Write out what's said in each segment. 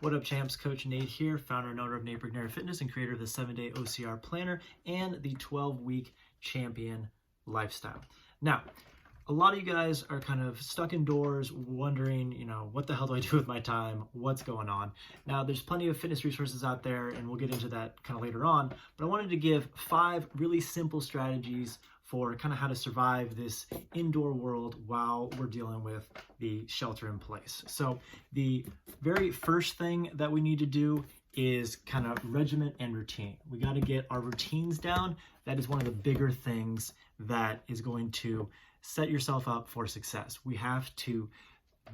What up, champs? Coach Nate here, founder and owner of Nate Brignera Fitness and creator of the 7-Day OCR Planner and the 12-Week Champion Lifestyle. Now, a lot of you guys are kind of stuck indoors wondering, what the hell do I do with my time? What's going on? Now, there's plenty of fitness resources out there, and we'll get into that kind of later on, but I wanted to give 5 really simple strategies for kind of how to survive this indoor world while we're dealing with the shelter in place. So the very first thing that we need to do is kind of regiment and routine. We got to get our routines down. That is one of the bigger things that is going to set yourself up for success. We have to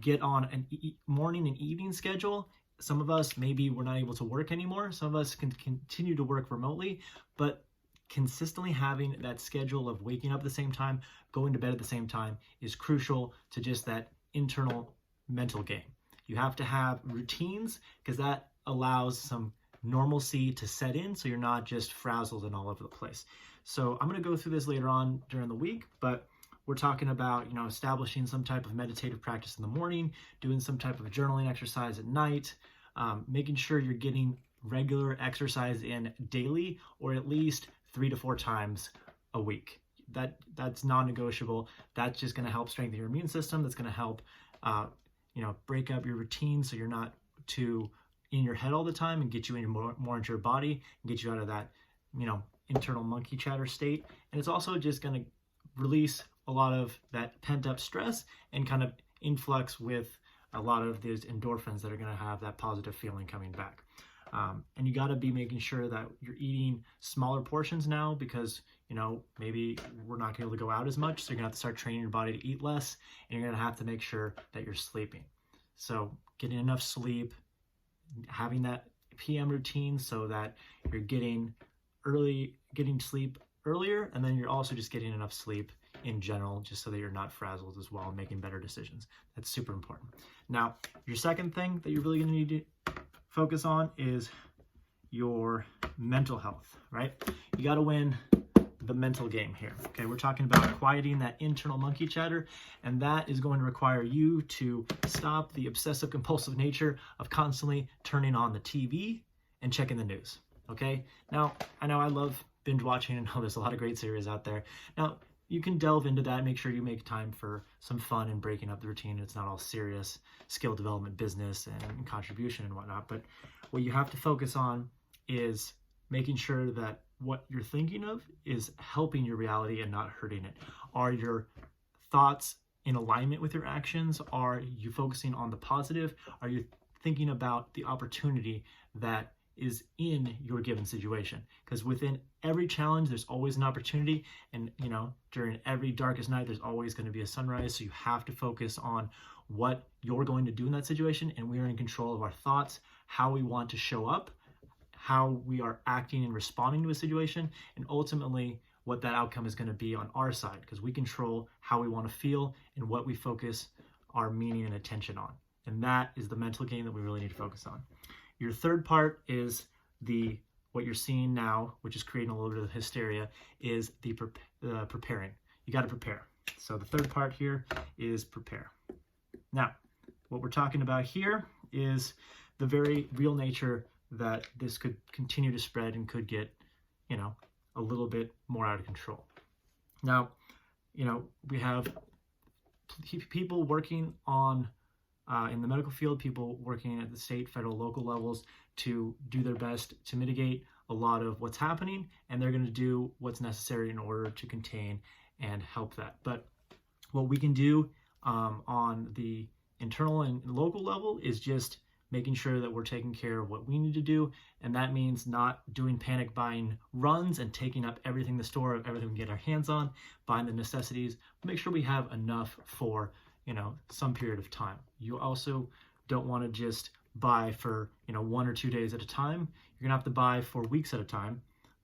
get on a morning and evening schedule. Some of us, maybe we're not able to work anymore. Some of us can continue to work remotely, but consistently having that schedule of waking up at the same time, going to bed at the same time is crucial to just that internal mental game. You have to have routines because that allows some normalcy to set in so you're not just frazzled and all over the place. So I'm going to go through this later on during the week, but we're talking about, establishing some type of meditative practice in the morning, doing some type of journaling exercise at night, making sure you're getting regular exercise in daily or at least 3 to 4 times a week. That's non-negotiable. That's just going to help strengthen your immune system. That's going to help, break up your routine so you're not too in your head all the time and get you in more into your body and get you out of that, internal monkey chatter state. And it's also just going to release a lot of that pent-up stress and kind of influx with a lot of these endorphins that are going to have that positive feeling coming back. And you got to be making sure that you're eating smaller portions now because, maybe we're not going to be able to go out as much. So you're going to have to start training your body to eat less, and you're going to have to make sure that you're sleeping. So getting enough sleep, having that PM routine so that you're getting sleep earlier, and then you're also just getting enough sleep in general, just so that you're not frazzled as well and making better decisions. That's super important. Now, your second thing that you're really going to need to focus on is your mental health, right? You got to win the mental game here. Okay, we're talking about quieting that internal monkey chatter, and that is going to require you to stop the obsessive compulsive nature of constantly turning on the TV and checking the news. Okay, now I know I love binge watching and know there's a lot of great series out there. Now you can delve into that, make sure you make time for some fun and breaking up the routine. It's not all serious skill development, business and contribution and whatnot, but what you have to focus on is making sure that what you're thinking of is helping your reality and not hurting it. Are your thoughts in alignment with your actions? Are you focusing on the positive? Are you thinking about the opportunity that is in your given situation? Because within every challenge, there's always an opportunity. And, during every darkest night, there's always going to be a sunrise. So you have to focus on what you're going to do in that situation. And we are in control of our thoughts, how we want to show up, how we are acting and responding to a situation, and ultimately what that outcome is going to be on our side, because we control how we want to feel and what we focus our meaning and attention on. And that is the mental game that we really need to focus on. Your third part is what you're seeing now, which is creating a little bit of hysteria, is the preparing. You got to prepare. So the third part here is prepare. Now, what we're talking about here is the very real nature that this could continue to spread and could get, a little bit more out of control. Now, we have people working on in the medical field, people working at the state, federal, local levels to do their best to mitigate a lot of what's happening, and they're going to do what's necessary in order to contain and help that. But what we can do on the internal and local level is just making sure that we're taking care of what we need to do, and that means not doing panic buying runs and taking up everything in the store, everything we can get our hands on, buying the necessities. Make sure we have enough for some period of time. You also don't want to just buy for 1 or 2 days at a time. You're gonna have to buy for weeks at a time,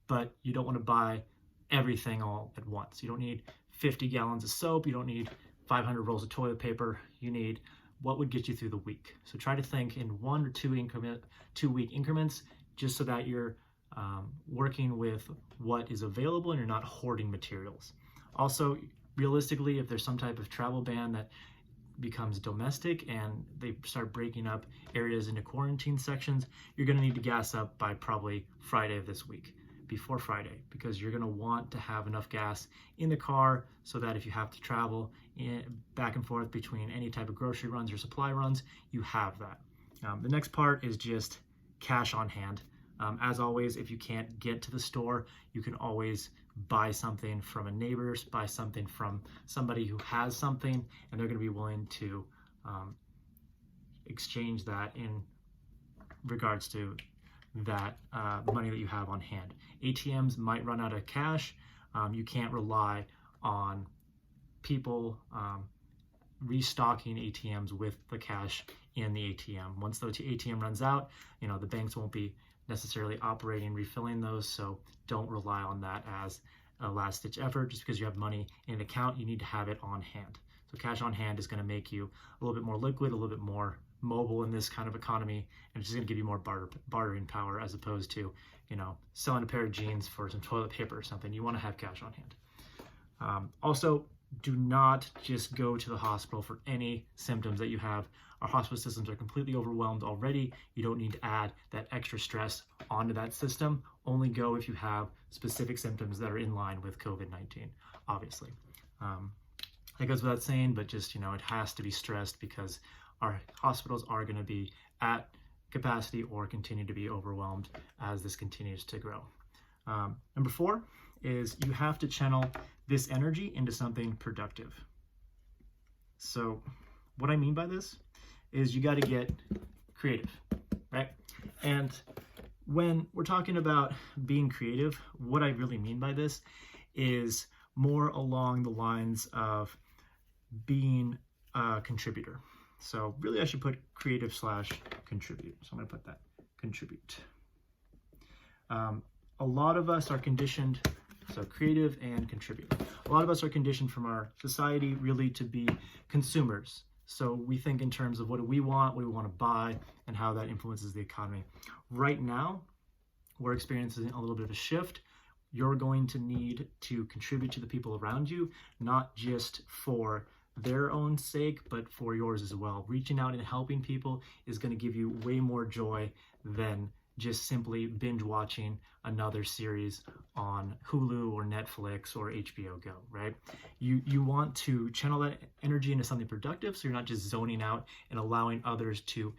but you don't want to buy everything all at once. You don't need 50 gallons of soap. You don't need 500 rolls of toilet paper. You need what would get you through the week. So try to think in 1 or 2 week increments, just so that you're working with what is available and you're not hoarding materials. Also, realistically, if there's some type of travel ban that becomes domestic and they start breaking up areas into quarantine sections, you're going to need to gas up by probably Friday of this week, before Friday, because you're going to want to have enough gas in the car so that if you have to travel back and forth between any type of grocery runs or supply runs, you have that. The next part is just cash on hand. As always, if you can't get to the store, you can always buy something from a neighbor, buy something from somebody who has something, and they're going to be willing to exchange that in regards to that money that you have on hand. ATMs might run out of cash. You can't rely on people restocking ATMs with the cash in the ATM. Once the ATM runs out, the banks won't be necessarily operating, refilling those, so don't rely on that as a last-ditch effort. Just because you have money in an account, you need to have it on hand. So cash on hand is going to make you a little bit more liquid, a little bit more mobile in this kind of economy, and it's just going to give you more bartering power as opposed to, selling a pair of jeans for some toilet paper or something. You want to have cash on hand. Also, do not just go to the hospital for any symptoms that you have. Our hospital systems are completely overwhelmed already. You don't need to add that extra stress onto that system. Only go if you have specific symptoms that are in line with COVID-19, obviously. That goes without saying, but just, it has to be stressed because our hospitals are going to be at capacity or continue to be overwhelmed as this continues to grow. Number 4 is you have to channel this energy into something productive. So what I mean by this is you got to get creative, right? And when we're talking about being creative, what I really mean by this is more along the lines of being a contributor. So really I should put creative / contribute. So I'm going to put that, contribute. A lot of us are conditioned, so creative and contribute. A lot of us are conditioned from our society really to be consumers. So we think in terms of what do we want to buy, and how that influences the economy. Right now, we're experiencing a little bit of a shift. You're going to need to contribute to the people around you, not just for their own sake, but for yours as well. Reaching out and helping people is going to give you way more joy than just simply binge watching another series on Hulu or Netflix or HBO Go, right? You want to channel that energy into something productive, so you're not just zoning out and allowing others to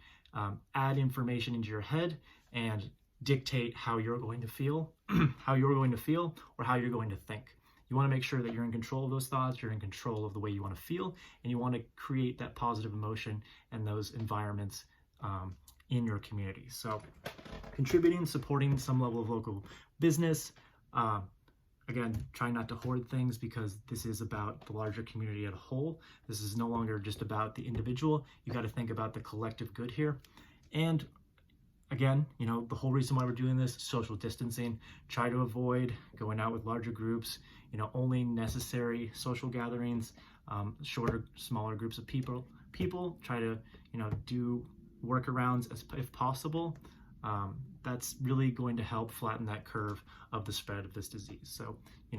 add information into your head and dictate how you're going to feel, or how you're going to think. You want to make sure that you're in control of those thoughts, you're in control of the way you want to feel, and you want to create that positive emotion and those environments in your community. So contributing, supporting some level of local business. Again, try not to hoard things because this is about the larger community as a whole. This is no longer just about the individual. You got to think about the collective good here. And again, the whole reason why we're doing this, social distancing. Try to avoid going out with larger groups, only necessary social gatherings, shorter, smaller groups of people. Try to, do workarounds if possible. That's really going to help flatten that curve of the spread of this disease. So,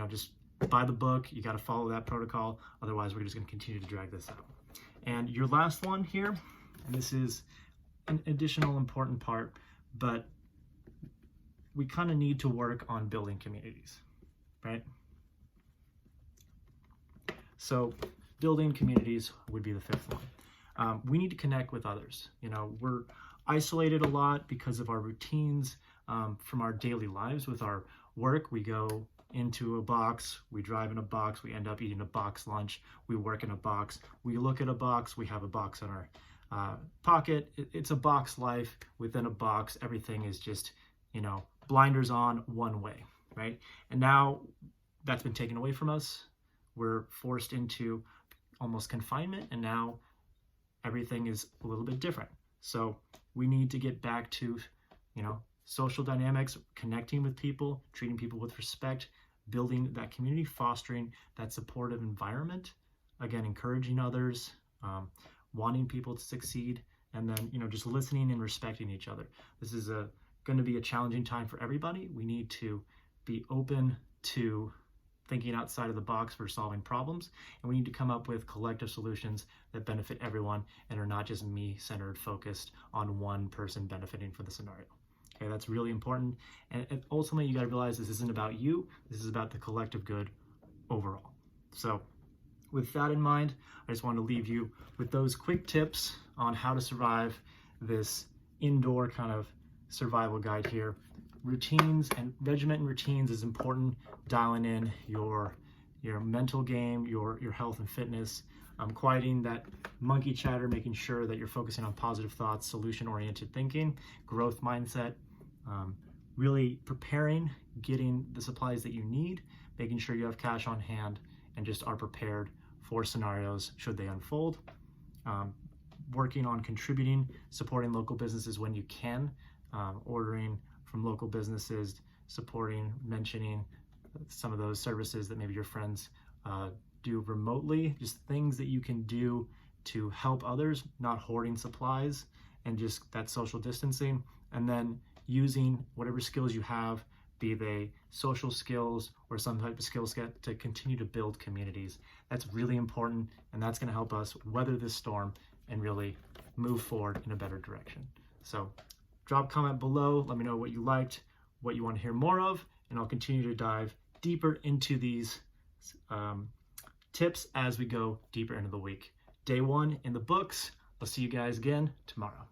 just by the book, you got to follow that protocol. Otherwise, we're just going to continue to drag this out. And your last one here, and this is an additional important part, but we kind of need to work on building communities, right? So building communities would be the 5th one. We need to connect with others. We're isolated a lot because of our routines from our daily lives. With our work, we go into a box, we drive in a box, we end up eating a box lunch, we work in a box, we look at a box, we have a box in our pocket. It's a box life within a box. Everything is just, blinders on, one way, right? And now that's been taken away from us. We're forced into almost confinement, and now everything is a little bit different. So we need to get back to, social dynamics, connecting with people, treating people with respect, building that community, fostering that supportive environment, again, encouraging others, wanting people to succeed, and then, just listening and respecting each other. This is going to be a challenging time for everybody. We need to be open to thinking outside of the box for solving problems, and we need to come up with collective solutions that benefit everyone and are not just me-centered, focused on one person benefiting from the scenario. Okay, that's really important. And ultimately, you got to realize this isn't about you. This is about the collective good overall. So with that in mind, I just want to leave you with those quick tips on how to survive this indoor kind of survival guide here. Routines and regiment and routines is important. Dialing in your mental game, your health and fitness, quieting that monkey chatter, making sure that you're focusing on positive thoughts, solution-oriented thinking, growth mindset, really preparing, getting the supplies that you need, making sure you have cash on hand, and just are prepared for scenarios should they unfold. Working on contributing, supporting local businesses when you can, ordering from local businesses, supporting, mentioning some of those services that maybe your friends do remotely, just things that you can do to help others, not hoarding supplies, and just that social distancing. And then using whatever skills you have, be they social skills or some type of skill set, to continue to build communities. That's really important, and that's going to help us weather this storm and really move forward in a better direction. So drop a comment below, let me know what you liked, what you want to hear more of, and I'll continue to dive deeper into these tips as we go deeper into the week. Day 1 in the books. I'll see you guys again tomorrow.